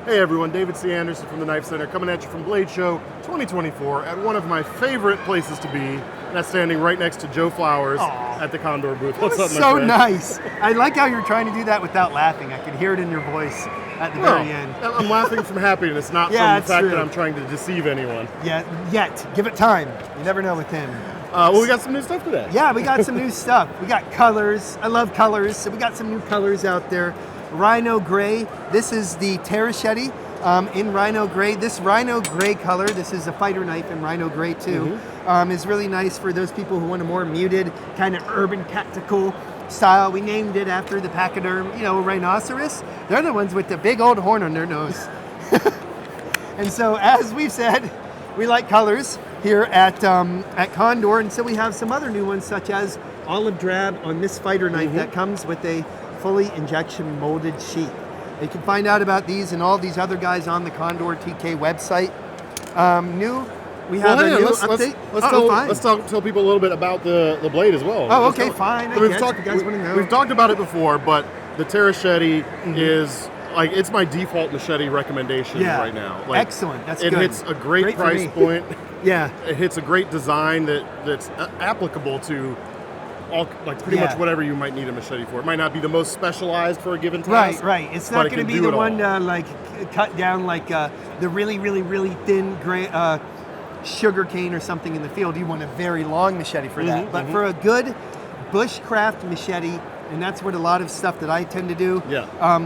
Hey everyone, David C. Anderson from the KnifeCenter coming at you from Blade Show 2024 at one of my favorite places to be, and that's standing right next to Joe Flowers at the Condor booth. What's up, my so friend? nice. I like how you're trying to do that without laughing. I can hear it in your voice at the very end. I'm laughing from happiness, not from the fact that I'm trying to deceive anyone. Yeah, yet. Give it time. You never know with him. Well, we got some new stuff today. Yeah, we got some new stuff. We got colors. I love colors, so we got some new colors out there. Rhino Gray. This is the Terrasaur in Rhino Gray. This Rhino Gray color, this is a fighter knife in Rhino Gray too, is really nice for those people who want a more muted, kind of urban tactical style. We named it after the pachyderm, rhinoceros. They're the ones with the big old horn on their nose. And so, as we've said, we like colors here at Condor, and so we have some other new ones, such as olive drab on this fighter knife that comes with a fully injection molded sheath. You can find out about these and all these other guys on the Condor TK website. We have a new update. Let's tell people a little bit about the blade as well. Oh, okay, fine. You guys want to know. We've talked about it before, but the Terrasaur is like, it's my default machete recommendation right now. Like, excellent. That's good. It hits a great price point. Yeah. It hits a great design that's applicable to pretty much whatever you might need a machete for. It might not be the most specialized for a given task. Right. It's not going to be the one to cut down the really, really, really thin sugar cane or something in the field. You want a very long machete for that. But for a good bushcraft machete, and that's what a lot of stuff that I tend to do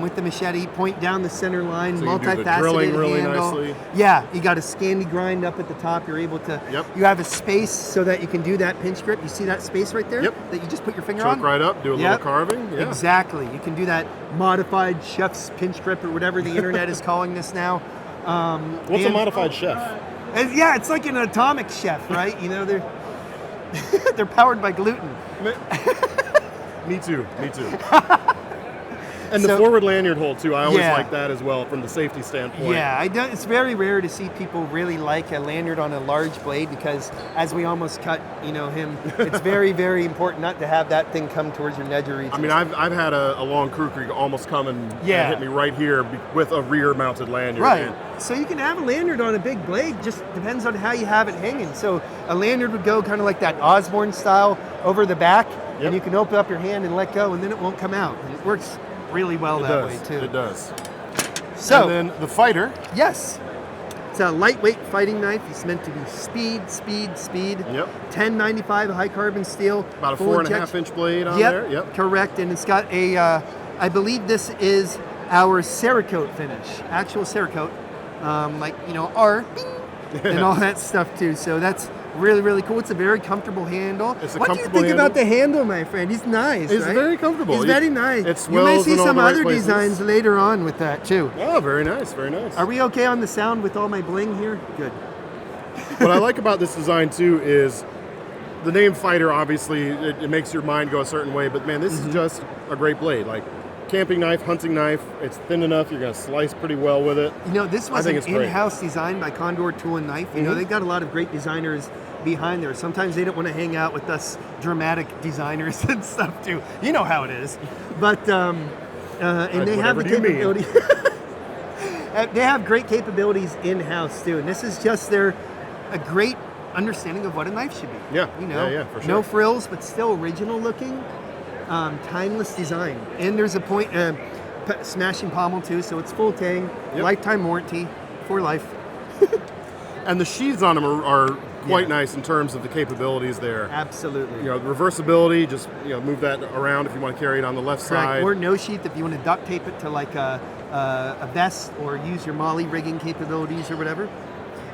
with the machete, point down the center line, so multifaceted drilling really handle. nicely. Yeah, you got a Scandi grind up at the top. You're able to, you have a space so that you can do that pinch grip. You see that space right there? That you just put your finger on? Choke right up, do a little carving. Yeah. Exactly. You can do that modified chef's pinch grip or whatever the internet is calling this now. What's a modified chef? Yeah, it's like an atomic chef, right? They're powered by gluten. Me too. And the forward lanyard hole too. I always like that as well from the safety standpoint. Yeah, it's very rare to see people really like a lanyard on a large blade because as we almost cut, him, it's very, very important not to have that thing come towards your nedger region. I mean, I've had a long kukri almost come and hit me right here with a rear mounted lanyard. Right. So you can have a lanyard on a big blade, just depends on how you have it hanging. So a lanyard would go kind of like that Osborne style over the back, and you can open up your hand and let go, and then it won't come out. And it works really well that way too. It does. So and then the fighter. Yes. It's a lightweight fighting knife. It's meant to be speed. Yep. 1095 high carbon steel. About a 4.5 inch blade on there. Yep. Correct. And it's got a, I believe this is our Cerakote finish. Actual Cerakote. R and all that stuff too. So that's really, really cool. It's a very comfortable handle. What do you think about the handle, my friend? He's nice. It's very comfortable. He's very nice. It swells. You may see some other places. designs later on with that too. Oh, very nice, very nice. Are we okay on the sound with all my bling here? Good. What I like about this design too is the name fighter. Obviously, it makes your mind go a certain way. But man, this is just a great blade. Like camping knife, hunting knife. It's thin enough. You're gonna slice pretty well with it. This was an in-house design by Condor Tool and Knife. They've got a lot of great designers behind there. Sometimes they don't want to hang out with us dramatic designers and stuff too. You know how it is. But and they have the capability. They have great capabilities in-house too. And this is just a great understanding of what a knife should be. Yeah, for sure. No frills, but still original looking, timeless design. And there's a point smashing pommel too, so it's full tang, lifetime warranty for life. And the sheaths on them are quite nice in terms of the capabilities there. Absolutely. The reversibility, just move that around if you want to carry it on the left side. Or no sheath if you want to duct tape it to like a vest or use your molly rigging capabilities or whatever.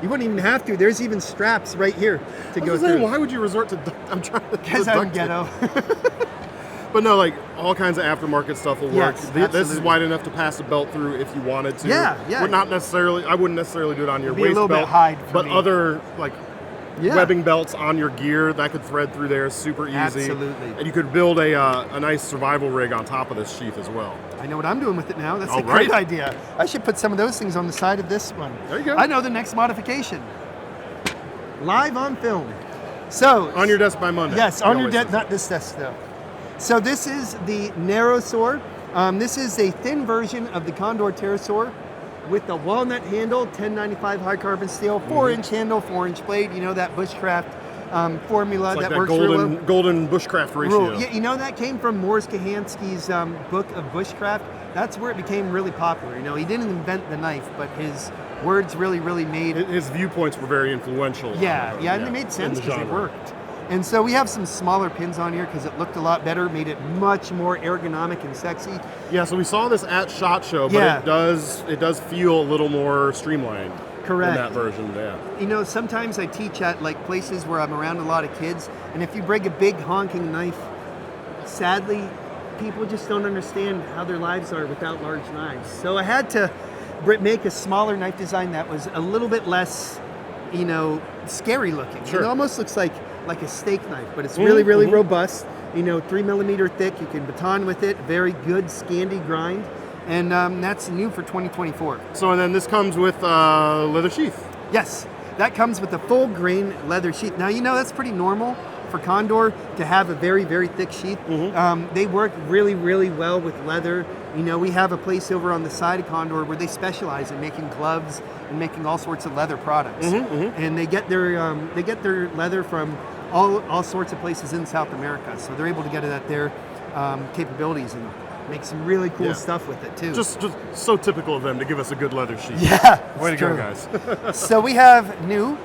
You wouldn't even have to. There's even straps right here to go through. Why would you resort to I'm trying to because I'm ghetto. But no, like all kinds of aftermarket stuff will work. Yes, this is wide enough to pass a belt through if you wanted to. Yeah. I wouldn't necessarily do it on your waist belt. Be a little bit high for but me. Other webbing belts on your gear that could thread through there super easy. Absolutely. And you could build a nice survival rig on top of this sheath as well. I know what I'm doing with it now. That's a great idea. I should put some of those things on the side of this one. There you go. I know the next modification. Live on film. So on your desk by Monday. Yes, on your desk. Not this desk though. So this is the Terrasaur. This is a thin version of the Condor Terrasaur. with the walnut handle, 1095 high carbon steel, 4-inch handle, 4-inch blade. You know that Bushcraft formula It's like that that works really well. golden Bushcraft ratio. Rule. Yeah, you know that came from Morris Kahansky's book of Bushcraft. That's where it became really popular. You know, he didn't invent the knife, but his words really made. His viewpoints were very influential. Yeah, and they made sense because they worked. And so we have some smaller pins on here because it looked a lot better, made it much more ergonomic and sexy. Yeah, so we saw this at SHOT Show, but it does feel a little more streamlined. Correct. In that version, yeah. You know, sometimes I teach at like places where I'm around a lot of kids, and if you bring a big honking knife, sadly, people just don't understand how their lives are without large knives. So I had to make a smaller knife design that was a little bit less, you know, scary looking. Sure. It almost looks like a steak knife, but it's really robust. You know, 3mm thick. You can baton with it. Very good Scandi grind, and that's new for 2024. So, and then this comes with leather sheath. Yes, that comes with a full grain leather sheath. Now, you know, that's pretty normal for Condor to have a very thick sheath. They work really well with leather. You know, we have a place over on the side of Condor where they specialize in making gloves and making all sorts of leather products. And they get their leather from all sorts of places in South America. So they're able to get it at their capabilities and make some really cool stuff with it too. Just so typical of them to give us a good leather sheath. Yeah, way to go, guys. So we have new.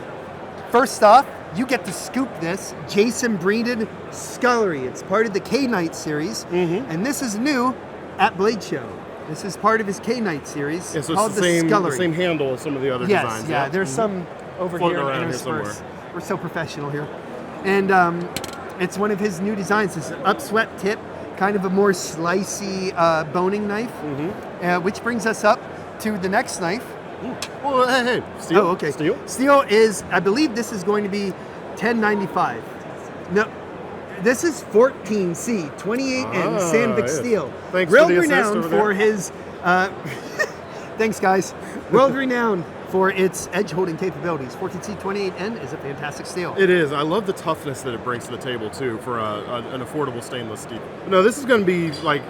First off, you get to scoop this Jason Breeden Scullery. It's part of the K-Knight series, and this is new at Blade Show. This is part of his K-Knight series. Yeah, so called it's the same handle as some of the other designs. Yeah, there's some over floating here around here interspersed. somewhere. We're so professional here. And it's one of his new designs. It's an upswept tip, kind of a more slicey boning knife, which brings us up to the next knife. Well, hey, steel. Oh, okay. Steel? Steel is, I believe this is going to be 1095. No, this is 14C, 28N Sandvik steel. Thanks World for the assist renowned over there. for his, thanks guys. World renowned for its edge holding capabilities. 14C 28N is a fantastic steel. It is. I love the toughness that it brings to the table too for an affordable stainless steel. No, this is going to be like.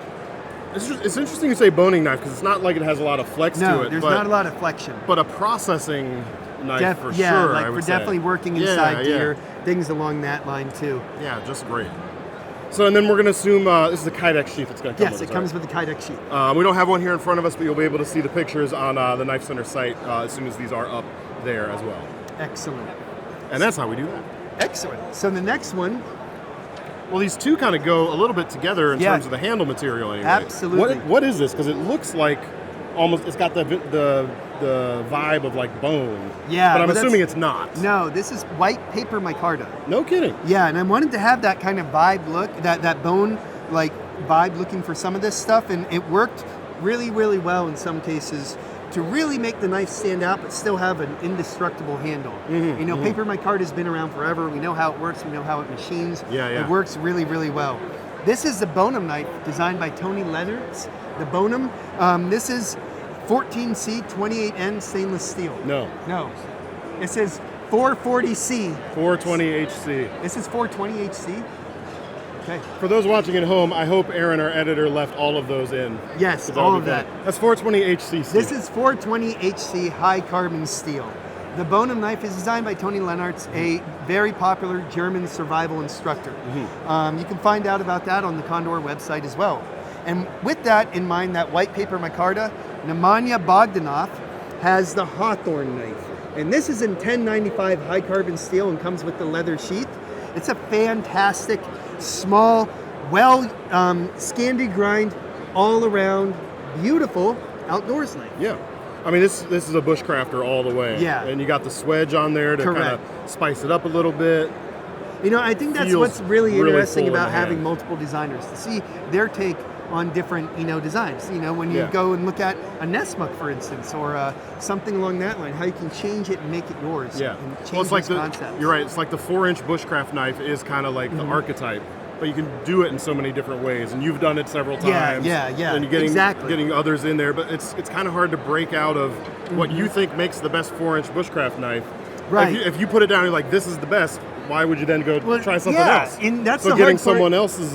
It's interesting you say boning knife because it's not like it has a lot of flex to it. There's not a lot of flexion. But a processing knife for yeah, sure. like I would for definitely say. working inside gear, things along that line too. Yeah, just great. So, and then we're going to assume this is a Kydex sheath that's going to come with it comes with the Kydex sheath. We don't have one here in front of us, but you'll be able to see the pictures on the KnifeCenter site as soon as these are up there as well. Excellent. And that's how we do that. Excellent. So the next one. Well, these two kind of go a little bit together in terms of the handle material anyway. Absolutely. What is this? Because it looks like almost, it's got the vibe of like bone. Yeah. But I'm assuming it's not. No, this is white paper micarta. No kidding. Yeah, and I wanted to have that kind of vibe look, that bone like vibe looking for some of this stuff, and it worked really well in some cases to really make the knife stand out but still have an indestructible handle. You know, paper micarta has been around forever. We know how it works. We know how it machines. Yeah. It works really well. This is the Bonum knife designed by Tony Leonards. The Bonum. This is 14C 28N stainless steel. No. It says 440C. 420HC. This is 420HC. Okay. For those watching at home, I hope Aaron, our editor, left all of those in. Yes, all of that. That's 420HC steel. This is 420HC high carbon steel. The Bonum knife is designed by Tony Leonards, a very popular German survival instructor. You can find out about that on the Condor website as well. And with that in mind, that white paper micarta, Nemanja Bogdanov has the Hawthorne knife. And this is in 1095 high carbon steel and comes with the leather sheath. It's a fantastic, small, Scandi grind, all around, beautiful outdoors knife. Yeah. I mean, this is a Bushcrafter all the way. Yeah. And you got the swedge on there to kind of spice it up a little bit. You know, I think that's what's really interesting about having multiple designers, to see their take on different, designs. You know, when you go and look at a Nesmuck, for instance, or something along that line, how you can change it and make it yours. Yeah. And change It's like concepts. You're right. It's like the 4-inch Bushcraft knife is kind of like the archetype, but you can do it in so many different ways, and you've done it several times. Yeah. And you're getting others in there, but it's kind of hard to break out of what you think makes the best 4-inch Bushcraft knife. Right. If you put it down, you're like, this is the best. Why would you then go try something else? And that's so the getting hard part. someone else's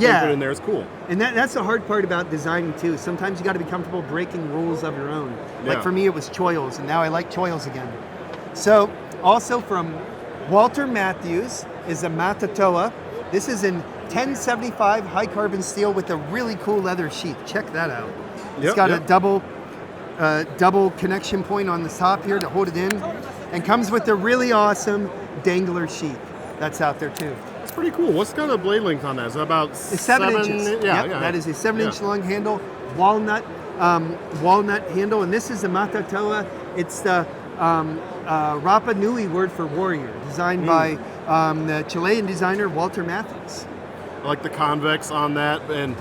Yeah. put in there is cool. And that's the hard part about designing too. Sometimes you got to be comfortable breaking rules of your own. Like Yeah. for me, it was choils, and now I like choils again. So also from Walter Matthews is a Matatoa. This is in 1075 high carbon steel with a really cool leather sheath. Check that out. It's got a double connection point on the top here to hold it in, and comes with a really awesome dangler sheath that's out there too. It's pretty cool. What's kind of blade length on that? Is it about It's 7 inches. Yeah, Yep, yeah. that is a 7-inch Yeah. long handle, walnut handle, and this is a Matatoa. It's the Rapa Nui word for warrior, designed by the Chilean designer Walter Matthews. I like the convex on that, and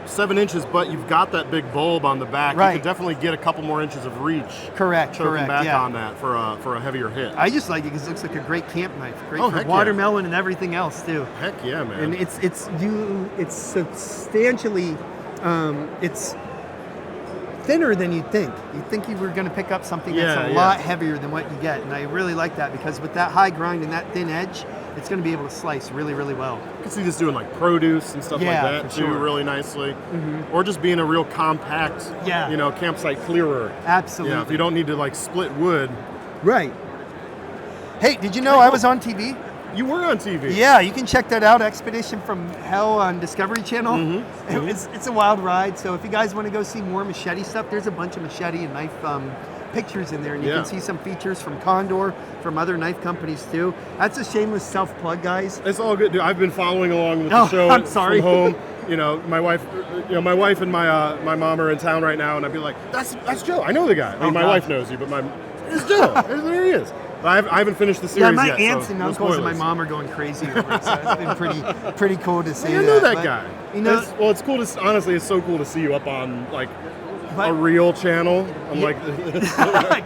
7 inches, but you've got that big bulb on the back. Right. You could definitely get a couple more inches of reach. Correct. Back Yeah. on that for a heavier hit. I just like it because it looks like a great camp knife, great Oh, for heck yeah. watermelon and everything else too. Heck yeah, man. And it's substantially, it's thinner than you'd think. You'd think you were going to pick up something that's a lot heavier than what you get, and I really like that because with that high grind and that thin edge, it's going to be able to slice really, really well. You can see this doing like produce and stuff like that for too, sure. really nicely. Or just being a real compact, campsite clearer. Absolutely. Yeah, if you don't need to like split wood. Right. Hey, did you know I was on TV? You were on TV. Yeah, you can check that out, Expedition from Hell on Discovery Channel. It's a wild ride, so if you guys want to go see more machete stuff, there's a bunch of machete and knife pictures in there, and you can see some features from Condor, from other knife companies too. That's a shameless self-plug, guys. It's all good, dude. I've been following along with the show I'm sorry. from home. My wife and my mom are in town right now, and I'd be like, "That's Joe. I know the guy." I mean, my God. wife knows you, but it's Joe. There he is. But I haven't finished the series Yeah, my yet. aunts so and no uncles and my spoilers. mom are going crazy over it, so it's been pretty cool to see. I know that But, guy. It's cool to honestly. It's so cool to see you up on like a real channel. I'm like,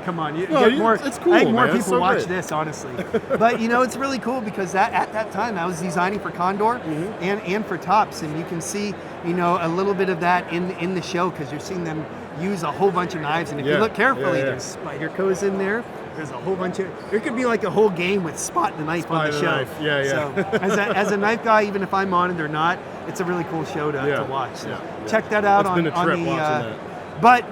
come on, it's cool. I think more man. It's people so watch great. this, honestly. But it's really cool because at that time I was designing for Condor and for Tops, and you can see a little bit of that in the show because you're seeing them use a whole bunch of knives, and if you look carefully, there's spider codes in there. There's a whole bunch of. There could be like a whole game with Spot the Knife on the show. Knife. Yeah. So as a knife guy, even if I'm on it or not, it's a really cool show to watch. So check that out It's been a trip watching that. But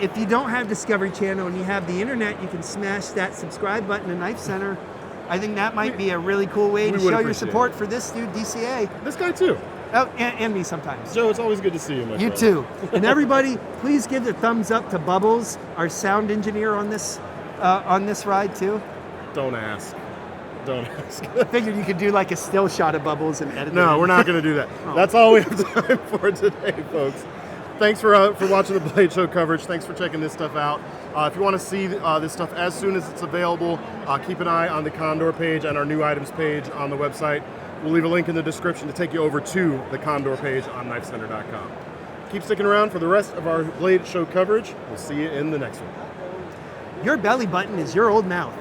if you don't have Discovery Channel and you have the internet, you can smash that subscribe button to KnifeCenter. I think that might be a really cool way to show your support for this dude, DCA. This guy too. Oh, and me sometimes. Joe, it's always good to see you, my You friend. too. And everybody, please give a thumbs up to Bubbles, our sound engineer on this ride too. Don't ask. I figured you could do like a still shot of Bubbles and edit it. No, we're not going to do that. That's all we have time for today, folks. Thanks for watching the Blade Show coverage. Thanks for checking this stuff out. If you want to see this stuff as soon as it's available, keep an eye on the Condor page and our new items page on the website. We'll leave a link in the description to take you over to the Condor page on KnifeCenter.com. Keep sticking around for the rest of our Blade Show coverage. We'll see you in the next one. Your belly button is your old mouth.